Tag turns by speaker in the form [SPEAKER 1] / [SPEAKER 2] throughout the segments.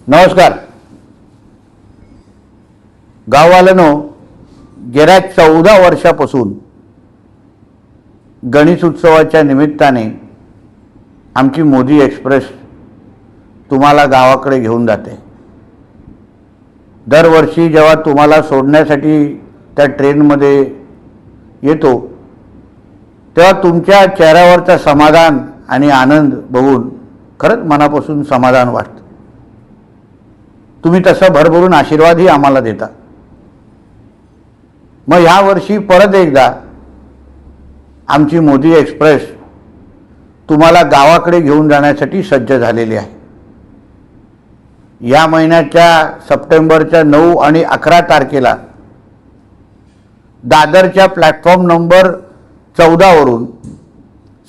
[SPEAKER 1] नमस्कार. गाववाल्यांनो, गेल्या 14 वर्षापासून गणेश उत्सवाच्या निमित्ताने आमची मोदी एक्सप्रेस तुम्हाला गावाकडे घेऊन जाते. दरवर्षी जेव्हा तुम्हाला सोडण्यासाठी त्या ट्रेनमध्ये येतो तेव्हा तुमच्या चेहऱ्यावरचा समाधान आणि आनंद बघून खरंच मनापासून समाधान वाटतं. तुम्ही तसं भरभरून आशीर्वादही आम्हाला देता. मग ह्या वर्षी परत एकदा आमची मोदी एक्सप्रेस तुम्हाला गावाकडे घेऊन जाण्यासाठी सज्ज झालेली आहे. या महिन्याच्या सप्टेंबरच्या 9 आणि 11 तारखेला दादरच्या प्लॅटफॉर्म नंबर 14 वरून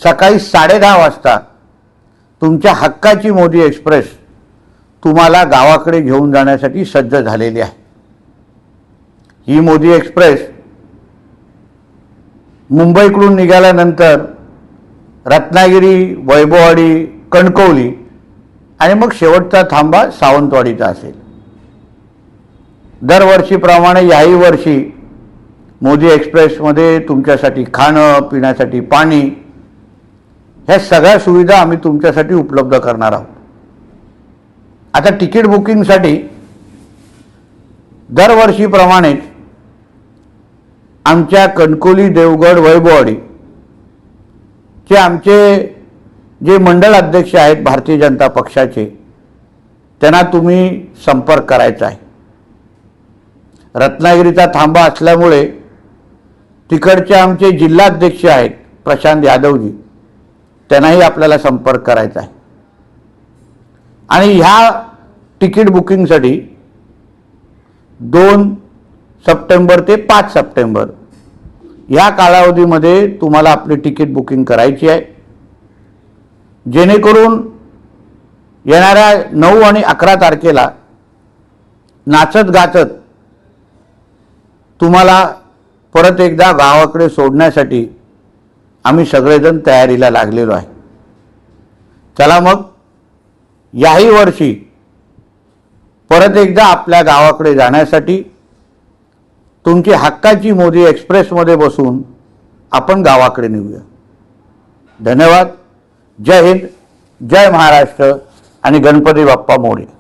[SPEAKER 1] सकाळी 10:30 वाजता तुमच्या हक्काची मोदी एक्सप्रेस तुम्हाला गावाकडे घेऊन जाण्यासाठी सज्ज झालेली आहे. ही मोदी एक्सप्रेस मुंबईकडून निघाल्यानंतर रत्नागिरी, वैभववाडी, कणकवली आणि मग शेवटचा थांबा सावंतवाडीचा असेल. दरवर्षीप्रमाणे याही वर्षी मोदी एक्सप्रेसमध्ये तुमच्यासाठी खाणं, पिण्यासाठी पाणी ह्या सगळ्या सुविधा आम्ही तुमच्यासाठी उपलब्ध करणार आहोत. आता तिकीट बुकिंगसाठी दरवर्षीप्रमाणेच आमच्या कणकवली, देवगड, वैभववाडी चे आमचे जे मंडळ अध्यक्ष आहेत भारतीय जनता पक्षाचे, त्यांना तुम्ही संपर्क करायचा आहे. रत्नागिरीचा थांबा असल्यामुळे तिकडचे आमचे जिल्हाध्यक्ष आहेत प्रशांत यादवजी, त्यांनाही आपल्याला संपर्क करायचा आहे. आणि ह्या तिकीट बुकिंगसाठी 2 सप्टेंबर ते 5 सप्टेंबर ह्या कालावधीमध्ये तुम्हाला आपली तिकीट बुकिंग करायची आहे, जेणेकरून येणाऱ्या 9 आणि 11 तारखेला नाचत गाचत तुम्हाला परत एकदा गावाकडे सोडण्यासाठी आम्ही सगळेजण तयारीला लागलेलो आहे. चला मग याही वर्षी परत एकदा आपल्या गावाकडे जाण्यासाठी तुमची हक्काची मोदी एक्सप्रेसमध्ये बसून आपण गावाकडे निघूया. धन्यवाद. जय हिंद, जय महाराष्ट्र आणि गणपती बाप्पा मोरया.